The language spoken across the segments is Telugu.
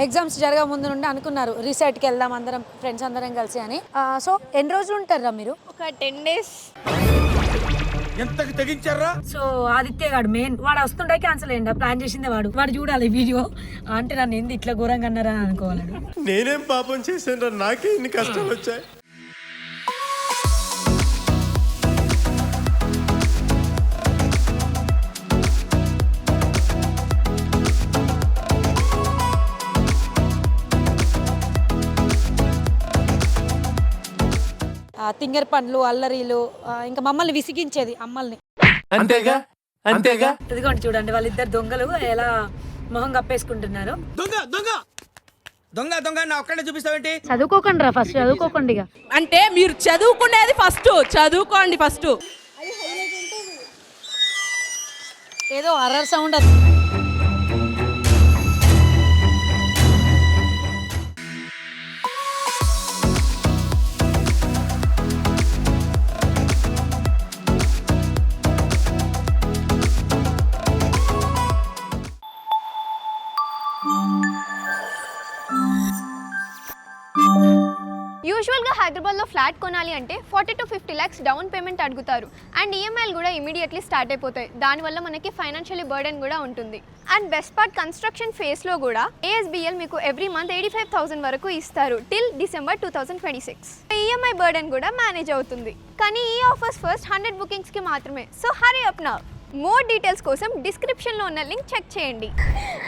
ఎగ్జామ్స్ జరగ ముందు నుండి అనుకున్నారు రీసెట్కి వెళ్దాం అందరం ఫ్రెండ్స్ అందరం కలిసి అని. సో ఎన్ని రోజులు ఉంటారా మీరు? ఒక 10 days. ఎంతకి తెగించారా? సో ఆదిత్య గాడు మెయిన్ వాడు వస్తుండే క్యాన్సిల్ అయ్యింది. ప్లాన్ చేసిందే వాడు చూడాలి వీడియో. అంటే నన్ను ఏంది ఇట్లా ఘోరంగా అన్నారని అనుకోవాలి. నేనేం పాపం చేశాను, నాకే ఇన్ని కష్టాలు వచ్చాయి. తింగర్ పండ్లు అల్లరీలు ఇంకా మమ్మల్ని విసిగించేది అమ్మల్ని. అంతేగా అంతేగా. ఇదిగోండి చూడండి వాళ్ళిద్దరు దొంగలు ఎలా మొహం కప్పేసుకుంటున్నారు. దొంగ దొంగ దొంగ దొంగ నా ఒక్కడే చూపిస్తావేంటి? చదువుకోకండి రా ఫస్ట్, చదువుకోకండి. అంటే మీరు చదువుకునేది ఫస్ట్, చదువుకోండి ఫస్ట్. ఏదో హర్రర్ సౌండ్ వస్తుంది. యూజువల్గా హైదరాబాద్లో ఫ్లాట్ కొనాలి అంటే 40 to 50 lakhs డౌన్ పేమెంట్ అడుగుతారు. అండ్ ఈఎంఐలు కూడా ఇమీడియట్లీ స్టార్ట్ అయిపోతాయి. దానివల్ల మనకి ఫైనాన్షియలీ బర్డెన్ కూడా ఉంటుంది. అండ్ బెస్ట్ పార్ట్ కన్స్ట్రక్షన్ ఫేస్లో కూడా ఏఎస్బిఎల్ మీకు ఎవ్రీ మంత్ 85,000 వరకు ఇస్తారు టిల్ December 2026. ఈఎంఐ బర్డెన్ కూడా మేనేజ్ అవుతుంది. కానీ ఈ ఆఫర్స్ ఫస్ట్ 100 బుకింగ్స్కి మాత్రమే. So hurry up now. More details కోసం డిస్క్రిప్షన్లో ఉన్న లింక్ చెక్ చేయండి.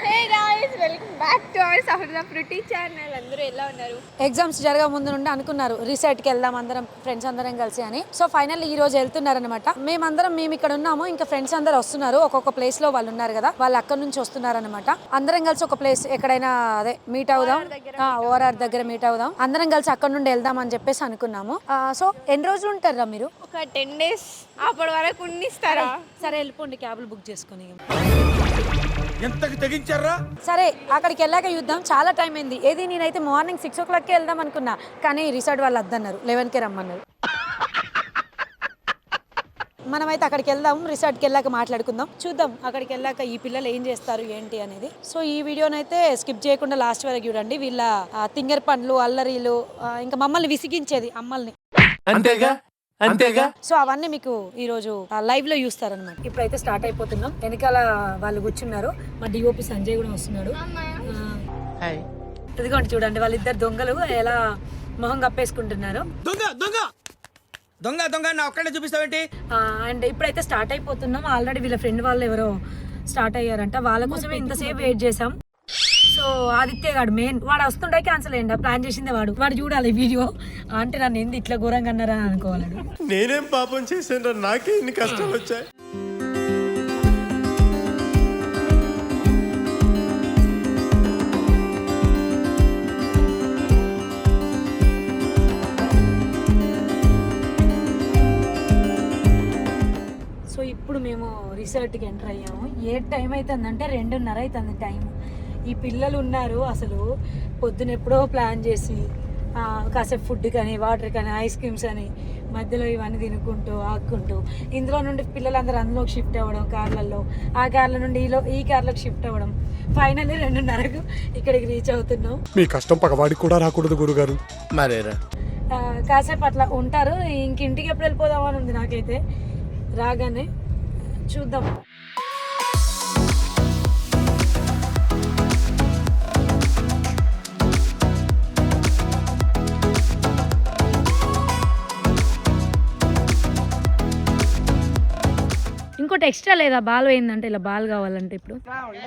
Hey guys, welcome back to our Sahruda fruity channel. అందరూ ఎలా ఉన్నారు? ఎగ్జామ్స్ జరగ ముందు నుండి అనుకున్నారు రీసెట్కి వెళ్దాం అందరం ఫ్రెండ్స్ అందరం కలిసి అని. సో ఫైనల్ ఈ రోజు వెళ్తున్నారనమాట. మేము ఇక్కడ ఉన్నాము, ఇంకా ఫ్రెండ్స్ అందరు వస్తున్నారు. ఒక్కొక్క ప్లేస్ లో వాళ్ళు ఉన్నారు కదా, వాళ్ళు అక్కడ నుంచి వస్తున్నారనమాట. అందరం కలిసి ఒక ప్లేస్ ఎక్కడైనా అదే మీట్ అవుదాం, ఓఆర్ఆర్ దగ్గర మీట్ అవుదాం, అందరం కలిసి అక్కడ నుండి వెళ్దాం అని చెప్పేసి అనుకున్నాము. సో ఎన్ని రోజులు ఉంటారా మీరు? ఒక 10 days. అప్పటి వరకు ఉండిస్తారా? సరే వెళ్ళిపోండి, క్యాబ్లు బుక్ చేసుకుని. ఎంతకి తెగించారా? సరే అక్కడికి వెళ్ళాక చూద్దాం, చాలా టైం అయింది. ఏది నేనైతే మార్నింగ్ 6 o'clockకి వెళ్దాం అనుకున్నా, కానీ రిసార్ట్ వాళ్ళు వద్దన్నారు, 11కే రమ్మన్నారు. మనమైతే అక్కడికి వెళ్దాం, రిసార్ట్కి వెళ్ళాక మాట్లాడుకుందాం. చూద్దాం అక్కడికి వెళ్ళాక ఈ పిల్లలు ఏం చేస్తారు ఏంటి అనేది. సో ఈ వీడియోనైతే స్కిప్ చేయకుండా లాస్ట్ వరకు చూడండి. వీళ్ళ తింగర్ పండ్లు అల్లరీలు ఇంకా మమ్మల్ని విసిగించేది అమ్మల్ని. అంతేగా అంతేగా. సో అవన్నీ మీకు ఈ రోజు లైవ్ లో చూస్తారనమాట. ఇప్పుడైతే స్టార్ట్ అయిపోతున్నాం. వెనకాల వాళ్ళు కూర్చున్నారు. మా డిఓపి సంజయ్ కూడా వస్తున్నాడు. ఇదిగోండి చూడండి వాళ్ళిద్దరు దొంగలు ఎలా మొహం కప్పేసుకుంటున్నారు. దొంగ దొంగ దొంగ దొంగ నా ఒక్కడే చూపిస్తావేంటి? అండ్ ఇప్పుడైతే స్టార్ట్ అయిపోతున్నాం. ఆల్రెడీ వీళ్ళ ఫ్రెండ్ వాళ్ళు ఎవరో స్టార్ట్ అయ్యారంట. వాళ్ళ కోసమే ఇంతసేపు వెయిట్ చేసాం. సో ఆదిత్య గాడు మెయిన్ వాడు వస్తుండే క్యాన్సిల్ అయ్యింది. ప్లాన్ చేసిందే వాడు చూడాలి వీడియో. అంటే నన్ను ఏంది ఇట్లా ఘోరంగా అన్నారని అనుకోవాలి. నేనేం పాపం చేశాను, నాకే ఇన్ని కష్టాలు వచ్చాయి. సో ఇప్పుడు మేము రిసార్ట్కి ఎంటర్ అయ్యాము. ఏ టైం అవుతుందంటే 2:30 అవుతుంది టైం. ఈ పిల్లలు ఉన్నారు అసలు పొద్దున ఎప్పుడో ప్లాన్ చేసి కాసేపు ఫుడ్ కానీ వాటర్ కానీ ఐస్ క్రీమ్స్ అని మధ్యలో ఇవన్నీ తినుకుంటూ ఆక్కుంటూ ఇందులో నుండి పిల్లలందరూ అందులోకి షిఫ్ట్ అవ్వడం కార్లలో, ఆ కార్ల నుండి ఈ కార్లకు షిఫ్ట్ అవ్వడం. ఫైనల్లీ 2:30కు ఇక్కడికి రీచ్ అవుతున్నాం. మీ కష్టం పగవాడికి కూడా రాకూడదు గురుగారు. మరేరా కాసేపు అట్లా ఉంటారు. ఇంటికి ఎప్పుడు వెళ్ళిపోదామని ఉంది నాకైతే. రాగానే చూద్దాం. ఇంకోటి ఎక్స్ట్రా లేదా బాల్ పోయిందంటే, ఇలా బాల్ కావాలంటే ఇప్పుడు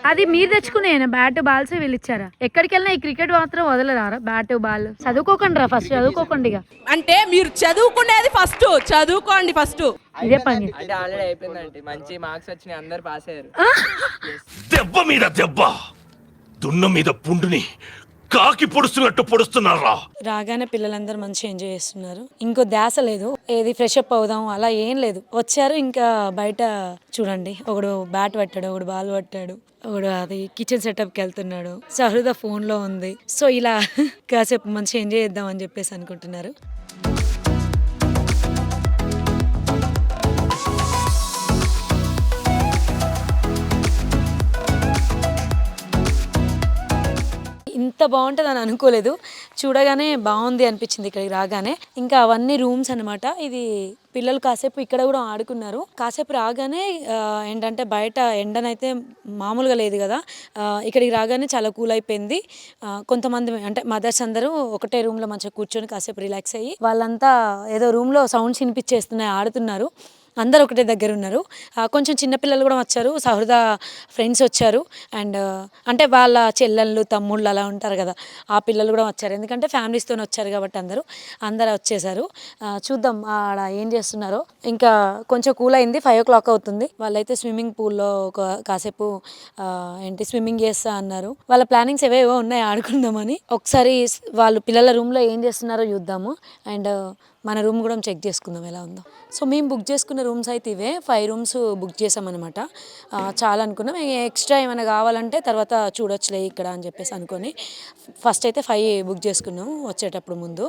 అది మీరు తెచ్చుకునే బ్యాట్ బాల్స్ వీళ్ళు ఇచ్చారా? ఎక్కడికి వెళ్ళినా ఈ క్రికెట్ మాత్రం వదలరారా? బ్యాట్ బాల్ చదువుకోకండి రా ఫస్ట్, చదువుకోకండి. అంటే మీరు చదువుకునేది ఫస్ట్, చదువుకోండి ఫస్ట్. ఇదే పని. అంటే ఆల్రెడీ అయిపోయిందంటే మంచి మార్క్స్ వచ్చినాయి, అందరు పాస్ అయ్యారు. దెబ్బ మీద దెబ్బ, దున్న మీద పుండుని కాకి పొడుస్తున్నట్టు పొడుస్తున్నారా? రాగానే పిల్లలందరూ మంచిగా ఎంజాయ్ చేస్తున్నారు. ఇంకో ధ్యాస లేదు, ఏది ఫ్రెష్ అప్ అవుదాం అలా ఏం లేదు. వచ్చారు ఇంకా బయట చూడండి, ఒకడు బ్యాట్ పట్టాడు, ఒకడు బాల్ పట్టాడు, ఒకడు అది కిచెన్ సెటప్కి వెళ్తున్నాడు. సహృద ఫోన్లో ఉంది. సో ఇలా కాసేపు మంచిగా ఎంజాయ్ చేద్దాం అని చెప్పేసి అనుకుంటున్నారు. ఇంత బాగుంటుందని అనుకోలేదు. చూడగానే బాగుంది అనిపించింది ఇక్కడికి రాగానే. ఇంకా అవన్నీ రూమ్స్ అనమాట. ఇది పిల్లలు కాసేపు ఇక్కడ కూడా ఆడుకున్నారు. కాసేపు రాగానే ఏంటంటే బయట ఎండనైతే మామూలుగా లేదు కదా, ఇక్కడికి రాగానే చాలా కూల్ అయిపోయింది. కొంతమంది అంటే మదర్స్ అందరూ ఒకటే రూమ్లో మంచిగా కూర్చొని కాసేపు రిలాక్స్ అయ్యి వాళ్ళంతా ఏదో రూమ్లో సౌండ్స్ వినిపించేస్తున్నాయి, ఆడుతున్నారు. అందరు ఒకటే దగ్గర ఉన్నారు. కొంచెం చిన్నపిల్లలు కూడా వచ్చారు, సహృద ఫ్రెండ్స్ వచ్చారు. అండ్ అంటే వాళ్ళ చెల్లెళ్ళు తమ్ముళ్ళు అలా ఉంటారు కదా, ఆ పిల్లలు కూడా వచ్చారు. ఎందుకంటే ఫ్యామిలీస్తో వచ్చారు కాబట్టి అందరూ వచ్చేసారు. చూద్దాం ఆడ ఏం చేస్తున్నారో. ఇంకా కొంచెం కూల్ అయింది, 5 o'clock అవుతుంది. వాళ్ళైతే స్విమ్మింగ్ పూల్లో కాసేపు స్విమ్మింగ్ చేస్తా అన్నారు. వాళ్ళ ప్లానింగ్స్ ఏవేవో ఉన్నాయి ఆడుకుందామని. ఒకసారి వాళ్ళు పిల్లల రూమ్లో ఏం చేస్తున్నారో చూద్దాము. అండ్ మన రూమ్ కూడా చెక్ చేసుకుందాం ఎలా ఉందో. సో మేము బుక్ చేసుకున్న రూమ్స్ అయితే ఇవే, 5 rooms బుక్ చేసామన్నమాట. చాలా అనుకున్నాం, ఎక్స్ట్రా ఏమైనా కావాలంటే తర్వాత చూడొచ్చులే ఇక్కడ అని చెప్పేసి అనుకొని ఫస్ట్ అయితే 5 బుక్ చేసుకున్నాం వచ్చేటప్పుడు ముందు.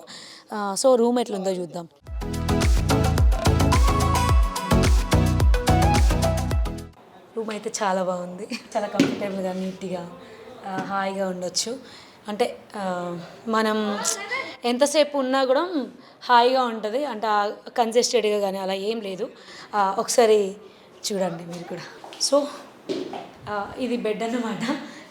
సో రూమ్ ఎట్లుందో చూద్దాం. రూమ్ అయితే చాలా బాగుంది, చాలా కంఫర్టబుల్గా నీట్గా హాయిగా ఉండొచ్చు. అంటే మనం ఎంతసేపు ఉన్నా కూడా హాయిగా ఉంటుంది. అంటే కన్జెస్టెడ్గా కానీ అలా ఏం లేదు. ఒకసారి చూడండి మీరు కూడా. సో ఇది బెడ్ అన్నమాట,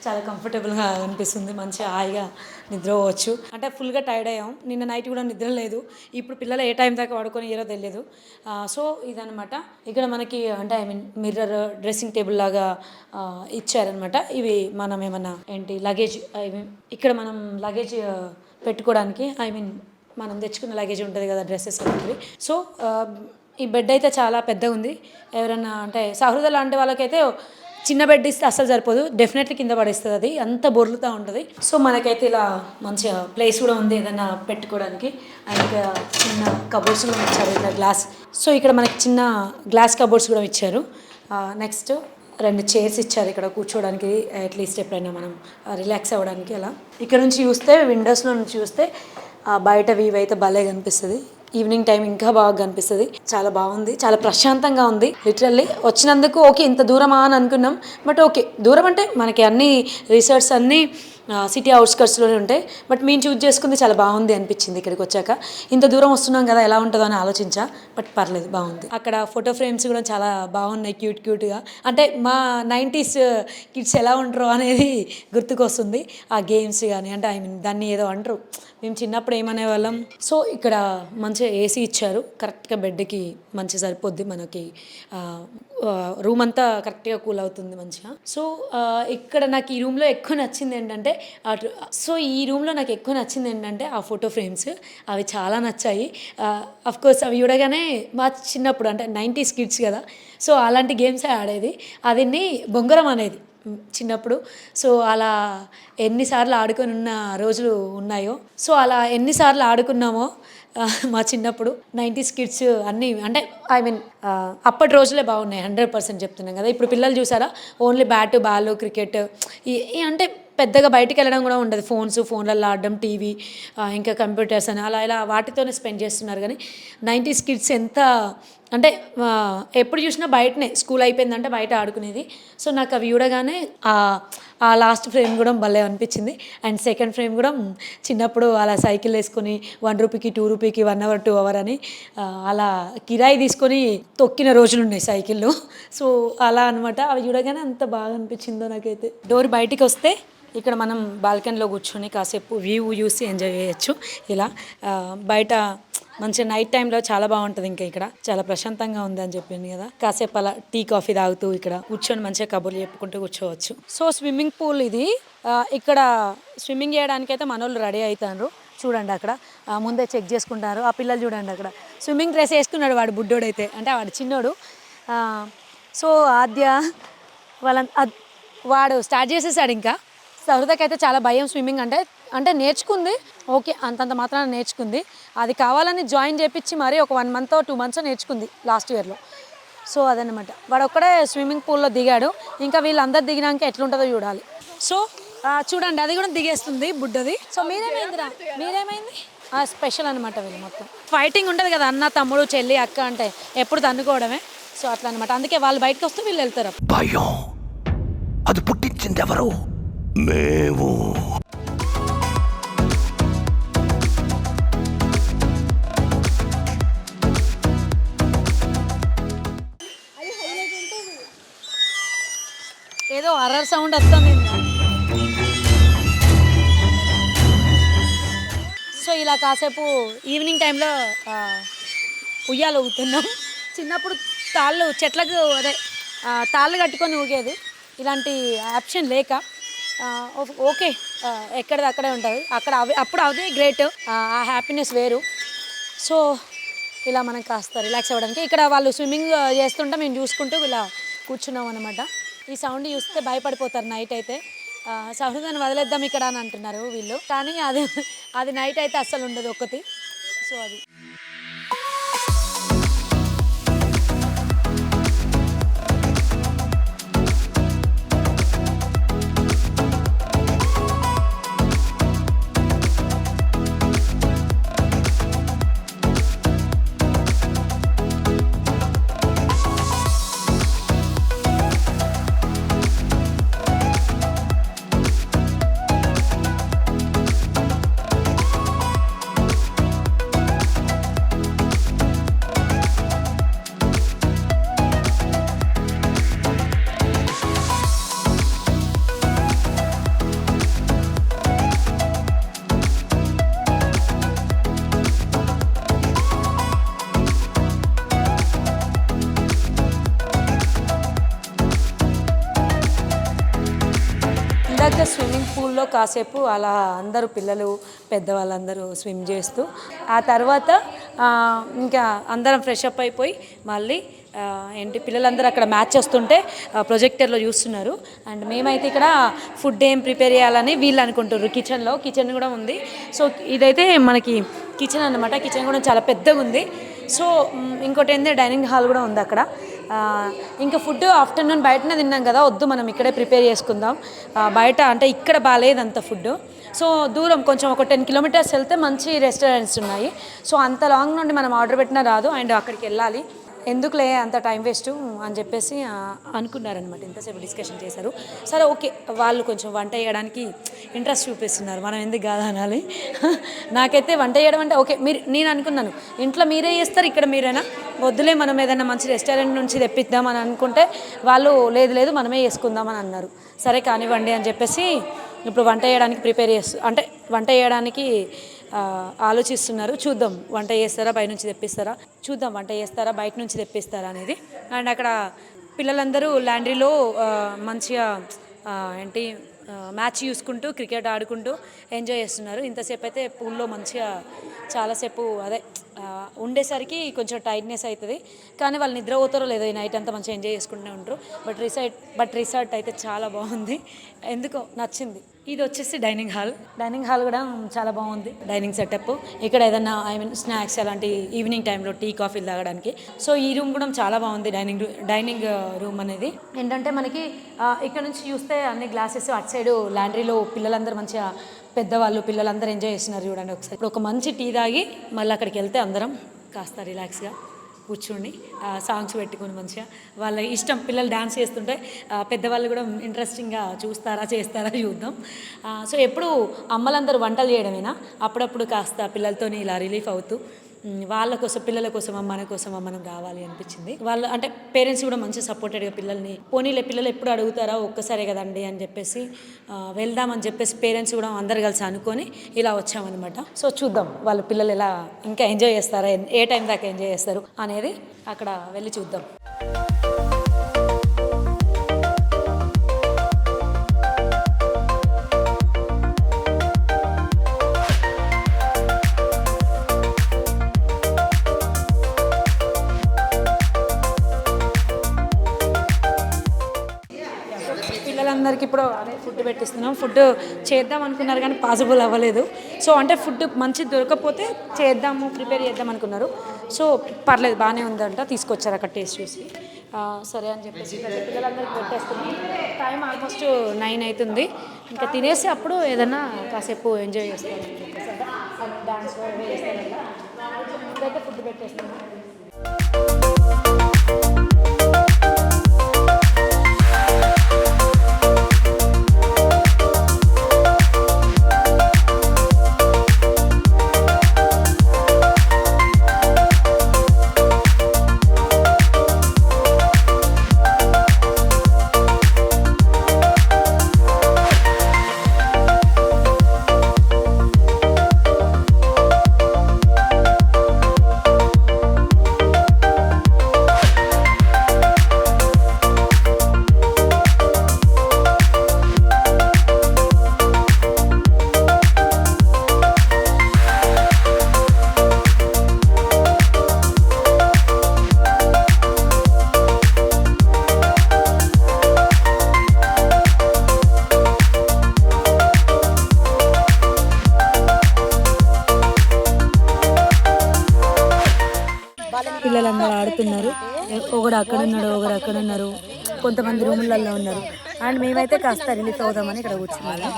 చాలా కంఫర్టబుల్గా అనిపిస్తుంది, మంచిగా హాయిగా నిద్ర పోవచ్చు. అంటే ఫుల్గా టైర్డ్ అయ్యాం, నిన్న నైట్ కూడా నిద్ర లేదు. ఇప్పుడు పిల్లలు ఏ టైం దాకా పడుకొని ఏరో తెలియదు. సో ఇదనమాట. ఇక్కడ మనకి అంటే మిర్రర్, డ్రెస్సింగ్ టేబుల్ లాగా ఇచ్చారనమాట. ఇవి మనం ఏమన్నా లగేజ్ ఇక్కడ మనం లగేజ్ పెట్టుకోవడానికి, మనం తెచ్చుకున్న లగేజ్ ఉంటుంది కదా, డ్రెస్సెస్ అలాంటివి. సో ఈ బెడ్ అయితే చాలా పెద్దగా ఉంది. ఎవరన్నా అంటే సహృద లాంటి వాళ్ళకైతే చిన్న బెడ్ ఇస్తే అస్సలు సరిపోదు, డెఫినెట్లీ కింద పడేస్తుంది, అది అంత బొర్లుతూ ఉంటుంది. సో మనకైతే ఇలా మంచిగా ప్లేస్ కూడా ఉంది ఏదైనా పెట్టుకోవడానికి. అండ్ చిన్న కబోర్డ్స్ కూడా ఇచ్చారు, ఇట్లా గ్లాస్. సో ఇక్కడ మనకి చిన్న గ్లాస్ కబోర్డ్స్ కూడా ఇచ్చారు. నెక్స్ట్ 2 చైర్స్ ఇచ్చారు ఇక్కడ కూర్చోవడానికి, అట్లీస్ట్ ఎప్పుడైనా మనం రిలాక్స్ అవ్వడానికి. అలా ఇక్కడ నుంచి చూస్తే, విండోస్లో నుంచి చూస్తే బయట వ్యూ అయితే భలే కనిపిస్తుంది. ఈవినింగ్ టైం ఇంకా బాగా కనిపిస్తుంది. చాలా బాగుంది, చాలా ప్రశాంతంగా ఉంది. లిటరల్లీ వచ్చినందుకు ఓకే ఇంత దూరమా అని అనుకున్నాం, బట్ ఓకే దూరం అంటే మనకి అన్ని రిసార్ట్స్ అన్నీ సిటీ అవుట్స్కట్స్లోనే ఉంటాయి. బట్ మేము చూస్ చేసుకుంది చాలా బాగుంది అనిపించింది. ఇక్కడికి వచ్చాక ఇంత దూరం వస్తున్నాం కదా ఎలా ఉంటుందో అని ఆలోచించా, బట్ పర్లేదు బాగుంది. అక్కడ ఫోటో ఫ్రేమ్స్ కూడా చాలా బాగున్నాయి, క్యూట్గా. అంటే మా 90s కిడ్స్ ఎలా ఉంటారో అనేది గుర్తుకొస్తుంది. ఆ గేమ్స్ కానీ అంటే దాన్ని ఏదో అంటారు, మేము చిన్నప్పుడు ఏమనే వాళ్ళం. సో ఇక్కడ మంచిగా ఏసీ ఇచ్చారు, కరెక్ట్గా బెడ్కి మంచిగా సరిపోద్ది మనకి. రూమ్ అంతా కరెక్ట్గా కూల్ అవుతుంది మంచిగా. సో ఇక్కడ నాకు ఈ రూమ్లో ఎక్కువ నచ్చింది ఏంటంటే ఆ ఫోటో ఫ్రేమ్స్ అవి చాలా నచ్చాయి. అఫ్కోర్స్ అవి చూడగానే మా చిన్నప్పుడు అంటే 90s కిడ్స్ కదా, సో అలాంటి గేమ్సే ఆడేది. అది బొంగరం అనేది చిన్నప్పుడు. సో అలా ఎన్నిసార్లు ఆడుకొని ఉన్న రోజులు ఉన్నాయో, సో అలా ఎన్నిసార్లు ఆడుకున్నామో మా చిన్నప్పుడు 90s కిడ్స్ అన్నీ అంటే అప్పటి రోజులే బాగున్నాయి, 100% చెప్తున్నాం కదా. ఇప్పుడు పిల్లలు చూసారా, ఓన్లీ బ్యాట్ బాల్ క్రికెట్ అంటే పెద్దగా బయటికి వెళ్ళడం కూడా ఉండదు. ఫోన్లలో ఆడడం, టీవీ ఇంకా కంప్యూటర్స్ అని అలా ఇలా వాటితోనే స్పెండ్ చేస్తున్నారు. కానీ 90s కిడ్స్ ఎంత అంటే ఎప్పుడు చూసినా బయటనే, స్కూల్ అయిపోయిందంటే బయట ఆడుకునేది. సో నాకు అవి చూడగానే ఆ లాస్ట్ ఫ్రేమ్ కూడా భలే అనిపించింది. అండ్ సెకండ్ ఫ్రేమ్ కూడా చిన్నప్పుడు అలా సైకిల్ వేసుకొని 1 రూపీకి 2 రూపీకి 1 hour 2 hour అని అలా కిరాయి తీసుకొని తొక్కిన రోజులు ఉన్నాయి సైకిళ్ళు. సో అలా అనమాట. అవి చూడగానే అంత బాగా అనిపించిందో నాకైతే. డోర్ బయటికి వస్తే ఇక్కడ మనం బాల్కనీలో కూర్చొని కాసేపు వ్యూ చూసి ఎంజాయ్ చేయొచ్చు. ఇలా బయట మంచిగా నైట్ టైంలో చాలా బాగుంటుంది. ఇంకా ఇక్కడ చాలా ప్రశాంతంగా ఉంది అని చెప్పింది కదా, కాసేపు అలా టీ కాఫీ తాగుతూ ఇక్కడ కూర్చొని మంచిగా కబుర్లు చెప్పుకుంటూ కూర్చోవచ్చు. సో స్విమ్మింగ్ పూల్ ఇది. ఇక్కడ స్విమ్మింగ్ చేయడానికి అయితే మనోళ్ళు రెడీ అవుతారు. చూడండి అక్కడ ముందే చెక్ చేసుకుంటారు. ఆ పిల్లలు చూడండి అక్కడ స్విమ్మింగ్ డ్రెస్ వేసుకున్నాడు వాడు, బుడ్డోడైతే అంటే వాడు చిన్నోడు. సో ఆద్య వాడు స్టార్ట్ చేసేసాడు. ఇంకా సహృదకైతే చాలా భయం స్విమ్మింగ్ అంటే నేర్చుకుంది, ఓకే అంతంత మాత్రాన నేర్చుకుంది. అది కావాలని జాయిన్ చేయించి మరి ఒక 1 month 2 months నేర్చుకుంది లాస్ట్ ఇయర్లో. సో అదనమాట, వాడు ఒక్కడే స్విమ్మింగ్ పూల్లో దిగాడు. ఇంకా వీళ్ళందరూ దిగినాక ఎట్లుంటుందో చూడాలి. సో చూడండి అది కూడా దిగేస్తుంది బుడ్డది. సో మీరేమైంది స్పెషల్ అనమాట. వీళ్ళు మొత్తం ఫైటింగ్ ఉంటుంది కదా, అన్న తమ్ముడు చెల్లి అక్క అంటే ఎప్పుడు తన్నుకోవడమే. సో అట్లా అనమాట, అందుకే వాళ్ళు బయటకు వస్తే వీళ్ళు వెళ్తారు. భయం అది పుట్టించింది ఎవరు? మేము. కలర్ సౌండ్ వస్తుంది. సో ఇలా కాసేపు ఈవినింగ్ టైంలో ఉయ్యాలు ఊగుతున్నాం. చిన్నప్పుడు తాళ్ళు చెట్లకు అదే తాళ్ళు కట్టుకొని ఊగేది. ఇలాంటి ఆప్షన్ లేక ఓకే ఎక్కడిది అక్కడే ఉంటుంది. అప్పుడు అదే గ్రేట్, ఆ హ్యాపీనెస్ వేరు. సో ఇలా మనం కాస్త రిలాక్స్ అవ్వడానికి ఇక్కడ వాళ్ళు స్విమ్మింగ్ చేస్తుంటే మేము చూసుకుంటూ ఇలా కూర్చున్నాం అనమాట. ఈ సౌండ్ చూస్తే భయపడిపోతారు నైట్ అయితే. సహృదాన్ని వదిలేద్దాం ఇక్కడ అని అంటున్నారు వీళ్ళు, కానీ అది నైట్ అయితే అస్సలు ఉండదు ఒకటి. సో అది ఇందాక స్విమ్మింగ్ పూల్లో కాసేపు అలా అందరూ పిల్లలు పెద్దవాళ్ళందరూ స్విమ్ చేస్తూ, ఆ తర్వాత ఇంకా అందరం ఫ్రెష్ అప్ అయిపోయి మళ్ళీ పిల్లలందరూ అక్కడ మ్యాచ్ వస్తుంటే ప్రొజెక్టర్లో చూస్తున్నారు. అండ్ మేమైతే ఇక్కడ ఫుడ్ ఏం ప్రిపేర్ చేయాలని వీళ్ళు అనుకుంటారు. కిచెన్ కూడా ఉంది. సో ఇదైతే మనకి కిచెన్ అన్నమాట. కిచెన్ కూడా చాలా పెద్దగా ఉంది. సో ఇంకోటి ఏంటంటే డైనింగ్ హాల్ కూడా ఉంది అక్కడ. ఇంకా ఫుడ్ ఆఫ్టర్నూన్ బయటనే తిన్నాం కదా, వద్దు మనం ఇక్కడే ప్రిపేర్ చేసుకుందాం. బయట అంటే ఇక్కడ బాగాలేదు అంత ఫుడ్. సో దూరం కొంచెం ఒక 10 కిలోమీటర్స్ వెళ్తే మంచి రెస్టారెంట్స్ ఉన్నాయి. సో అంత లాంగ్ నుండి మనం ఆర్డర్ పెట్టినా రాదు, అండ్ అక్కడికి వెళ్ళాలి, ఎందుకులే అంత టైం వేస్ట్ అని చెప్పేసి అనుకున్నారనమాట. ఇంతసేపు డిస్కషన్ చేశారు. సరే ఓకే, వాళ్ళు కొంచెం వంట చేయడానికి ఇంట్రెస్ట్ చూపిస్తున్నారు, మనం ఎందుకు కాదనాలి. నాకైతే వంట చేయడం అంటే ఓకే, నేను అనుకున్నాను ఇంట్లో మీరే చేస్తారు, ఇక్కడ మీరేనా, వద్దులే మనం ఏదైనా మంచి రెస్టారెంట్ నుంచి తెప్పిద్దామని అనుకుంటే వాళ్ళు లేదు మనమే చేసుకుందామని అన్నారు. సరే కానివ్వండి అని చెప్పేసి ఇప్పుడు వంట చేయడానికి ఆలోచిస్తున్నారు. చూద్దాం వంట చేస్తారా బయట నుంచి తెప్పిస్తారా, చూద్దాం వంట చేస్తారా బయట నుంచి తెప్పిస్తారా అనేది. అండ్ అక్కడ పిల్లలందరూ లాండ్రీలో మంచిగా మ్యాచ్ చూసుకుంటూ క్రికెట్ ఆడుకుంటూ ఎంజాయ్ చేస్తున్నారు. ఇంతసేపు అయితే పూల్లో మంచిగా చాలాసేపు ఉండేసరికి కొంచెం టైట్నెస్ అవుతుంది, కానీ వాళ్ళు నిద్ర పోతారో లేదో ఈ నైట్ అంతా మంచిగా ఎంజాయ్ చేసుకుంటూనే ఉంటారు. బట్ రిసార్ట్ అయితే చాలా బాగుంది, ఎందుకో నచ్చింది. ఇది వచ్చేసి డైనింగ్ హాల్ కూడా చాలా బాగుంది. డైనింగ్ సెటప్ ఇక్కడ ఏదైనా స్నాక్స్ అలాంటి ఈవినింగ్ టైంలో టీ కాఫీలు తాగడానికి. సో ఈ రూమ్ కూడా చాలా బాగుంది. డైనింగ్ రూమ్ అనేది ఏంటంటే మనకి ఇక్కడ నుంచి చూస్తే అన్ని గ్లాసెస్, అటు సైడ్ లాండ్రీలో పిల్లలందరూ మంచిగా పెద్దవాళ్ళు పిల్లలందరూ ఎంజాయ్ చేస్తున్నారు చూడండి. ఒకసారి ఇప్పుడు ఒక మంచి టీ తాగి మళ్ళీ అక్కడికి వెళ్తే అందరం కాస్త రిలాక్స్గా కూర్చోండి, సాంగ్స్ పెట్టుకొని మంచిగా వాళ్ళ ఇష్టం. పిల్లలు డ్యాన్స్ చేస్తుంటే పెద్దవాళ్ళు కూడా ఇంట్రెస్టింగ్గా చేస్తారా చూద్దాం. సో ఎప్పుడు అమ్మలందరూ వంటలు చేయడమేనా, అప్పుడప్పుడు కాస్త పిల్లలతో ఇలా రిలీఫ్ అవుతూ వాళ్ళ కోసం పిల్లల కోసం మన కోసం మనం రావాలి అనిపించింది. వాళ్ళు అంటే పేరెంట్స్ కూడా మంచి సపోర్టెడ్గా పిల్లల్ని పోనీలే పిల్లలు ఎప్పుడు అడుగుతారా ఒక్కసారే కదండి అని చెప్పేసి వెళ్దామని చెప్పేసి పేరెంట్స్ కూడా అందరు కలిసి అనుకొని ఇలా వచ్చామన్నమాట. సో చూద్దాం వాళ్ళ పిల్లలు ఎలా ఇంకా ఎంజాయ్ చేస్తారా, ఏ టైం దాకా ఎంజాయ్ చేస్తారు అనేది అక్కడ వెళ్ళి చూద్దాం. పిల్లలందరికీ ఇప్పుడు అదే ఫుడ్ పెట్టిస్తున్నాం. ఫుడ్ చేద్దాం అనుకున్నారు కానీ పాసిబుల్ అవ్వలేదు. సో అంటే ఫుడ్ మంచి దొరకకపోతే ప్రిపేర్ చేద్దాం అనుకున్నారు. సో పర్లేదు బాగానే ఉందంట, తీసుకొచ్చారు అక్కడ టేస్ట్ చూసి. సరే అని చెప్పేసి పిల్లలందరికీ పెట్టేస్తున్నాం. టైం ఆల్మోస్ట్ 9 అవుతుంది. ఇంకా తినేసి అప్పుడు ఏదైనా కాసేపు ఎంజాయ్ చేస్తాను అని చెప్పేసి డాన్స్ చేస్తాను. ఇప్పుడైతే ఫుడ్ పెట్టేస్తున్నాం. పిల్లలందరూ ఆడుతున్నారు. ఒకడు అక్కడ ఉన్నాడు, ఒకరు అక్కడ ఉన్నారు, కొంతమంది రూములలో ఉన్నారు. అండ్ మేమైతే కాస్త రిలీఫ్ అవుదామని ఇక్కడ కూర్చున్నాము.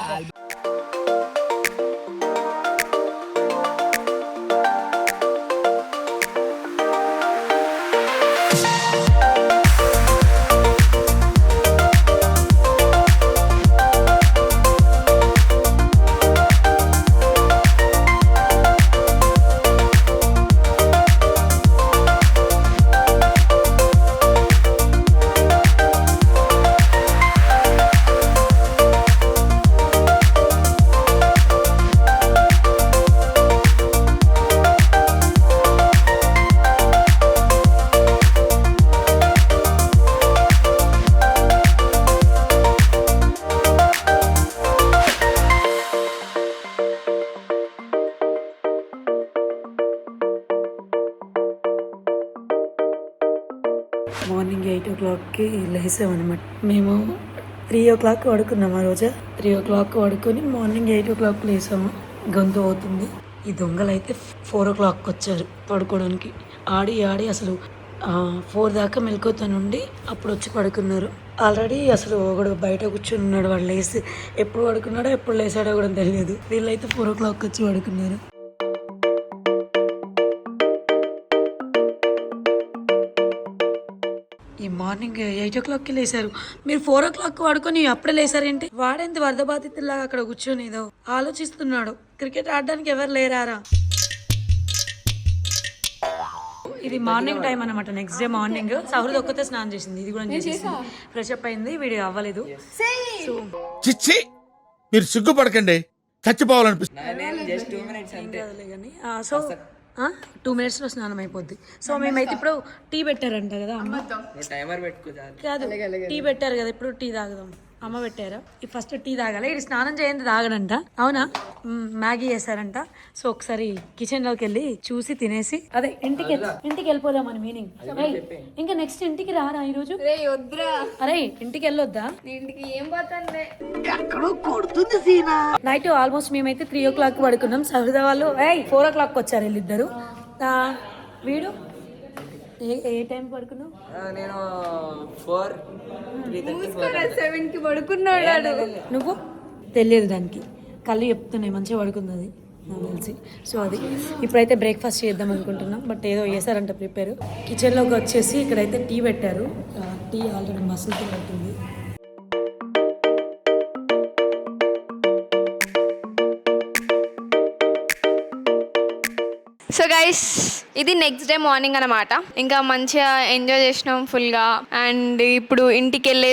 మార్నింగ్ 8 o'clockకి లేసామన్నమాట. మేము 3 o'clock పడుకున్నాం. ఆ రోజు 3 o'clock పడుకొని మార్నింగ్ 8 o'clock లేసాము. గొంతు అవుతుంది. ఈ దొంగలు అయితే 4 o'clockకి వచ్చారు పడుకోవడానికి. ఆడి ఆడి అసలు 4 దాకా మెలకువతోనుండి అప్పుడు వచ్చి పడుకున్నారు. ఆల్రెడీ అసలు ఒకడు బయట కూర్చొని ఉన్నాడు. వాడు లేసి ఎప్పుడు పడుకున్నాడో ఎప్పుడు లేసాడో కూడా తెలియదు. వీళ్ళైతే 4 o'clock వచ్చి పడుకున్నారు. ఈ మార్నింగ్ 8 o'clockకి లేసారు. మీరు 4 o'clock పడుకొని అప్పుడే లేసారేంటి? వాడేంటి వరద బాధితుల్లాగా అక్కడ కూర్చొని ఏదో ఆలోచిస్తున్నాడు. క్రికెట్ ఆడడానికి ఎవరు లేరారా? ఇది మార్నింగ్ టైం అనమాట. నెక్స్ట్ డే మార్నింగ్ సహృద్ ఒక్కతే స్నానం చేసింది. ఇది కూడా చేసేసింది. ఫ్రెష్ అప్ అయింది. వీడియో అవ్వలేదు. సో చిచ్చి మీరు సిగ్గుపడకండి, చచ్చిపోవాలనిపిస్తుంది. నేను జస్ట్ 2 minutes ఏం అంతే. కాదులే కానీ సో 2 minutesలో స్నానం అయిపోద్ది. సో మేమైతే ఇప్పుడు టీ పెట్టారంట కదా అమ్మ. నువ్వు టైమర్ పెట్టుకో చాలు. కాదు, టీ పెట్టారు కదా, ఇప్పుడు టీ తాగుదాం. అమ్మ పెట్టారా? ఈ ఫస్ట్ టీ తాగాలి. ఇది స్నానం చేయండి తాగడంట. అవునా? మ్యాగీ చేశారంట. సో ఒకసారి కిచెన్ లోకి వెళ్ళి చూసి తినేసి అదే ఇంటికి వెళ్ళిపోదాం అని మీనింగ్. ఇంకా నెక్స్ట్ ఇంటికి రారా ఈరోజు? అరే ఇంటికి వెళ్ళొద్దా? ఇంటికి ఏం పోతాను. నైట్ ఆల్మోస్ట్ మేమైతే 3 o'clock పడుకున్నాం. సహృద వాళ్ళు 4 o'clock వచ్చారు వీళ్ళిద్దరు. వీడు ఏ టైం పడుకున్నావు? నేను 4:30 పడుకున్నాడు. నువ్వు తెలియదు దానికి, కళ్ళు చెప్తున్నాయి మంచిగా పడుకుంది అది నాకు తెలిసి. సో అది ఇప్పుడైతే బ్రేక్ఫాస్ట్ చేద్దాం అనుకుంటున్నాం. బట్ ఏదో చేశారంట ప్రిపేర్. కిచెన్లోకి వచ్చేసి ఇక్కడైతే టీ పెట్టారు. టీ ఆల్రెడీ మసులుతూ పెట్టింది. సో గైస్ ఇది నెక్స్ట్ డే మార్నింగ్ అనమాట. ఇంకా మంచిగా ఎంజాయ్ చేసినాం ఫుల్గా. అండ్ ఇప్పుడు ఇంటికి వెళ్ళే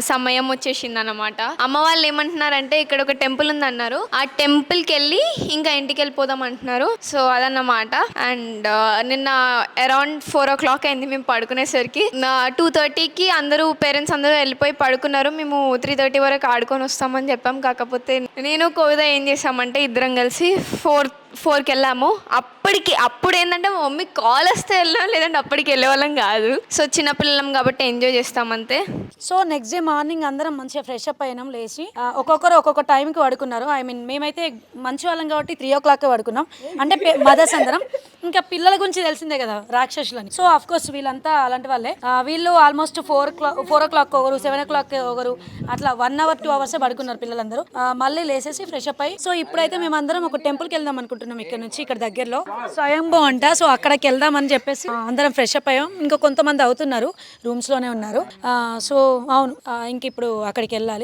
సమయం వచ్చేసింది అనమాట. అమ్మ వాళ్ళు ఏమంటున్నారంటే ఇక్కడ ఒక టెంపుల్ ఉంది అన్నారు. ఆ టెంపుల్కి వెళ్ళి ఇంకా ఇంటికి వెళ్ళిపోదాం అంటున్నారు. సో అదన్నమాట. అండ్ నిన్న అరౌండ్ 4 o'clock అయింది మేము పడుకునేసరికి. 2:30కి అందరూ పేరెంట్స్ అందరూ వెళ్ళిపోయి పడుకున్నారు. మేము 3:30 వరకు ఆడుకొని వస్తామని చెప్పాం. కాకపోతే నేను కవిత ఏం చేసామంటే ఇద్దరం కలిసి 4కి వెళ్ళాము. అప్పుడు ఏంటంటే మా మమ్మీ కాల్ వస్తే వెళ్ళాం, లేదంటే అప్పటికి వెళ్ళేవాళ్ళం కాదు. సో చిన్నపిల్లలం కాబట్టి ఎంజాయ్ చేస్తామంతే. సో నెక్స్ట్ డే మార్నింగ్ అందరం మంచిగా ఫ్రెష్ అప్ అయినాం. లేచి ఒక్కొక్కరు ఒక్కొక్క టైంకి పడుకున్నారు. ఐ మీన్ మేమైతే మంచి వాళ్ళం కాబట్టి 3 o'clock పడుకున్నాం. అంటే మదర్స్ అందరం. ఇంకా పిల్లల గురించి తెలిసిందే కదా రాక్షసులని. సో అఫ్ కోర్స్ వీళ్ళంతా అలాంటి వాళ్ళే. వీళ్ళు ఆల్మోస్ట్ 4 o'clock ఒకరు, 7 o'clock ఒకరు, అట్లా 1 hour 2 hours పడుకున్నారు పిల్లలందరూ. మళ్ళీ లేసేసి ఫ్రెష్ అప్ అయ్యి సో ఇప్పుడైతే మేమందరం ఒక టెంపుల్కి వెళ్దాం అనుకుంటున్నాం. ఇక్కడ నుంచి ఇక్కడ దగ్గరలో స్వయంభూ అంట. సో అక్కడికి వెళ్దామని చెప్పేసి అందరం ఫ్రెష్ అప్ అయ్యాం. ఇంకా కొంతమంది అవుతున్నారు, రూమ్స్ లోనే ఉన్నారు. సో అవును, ఇంక ఇప్పుడు అక్కడికి వెళ్ళాలి.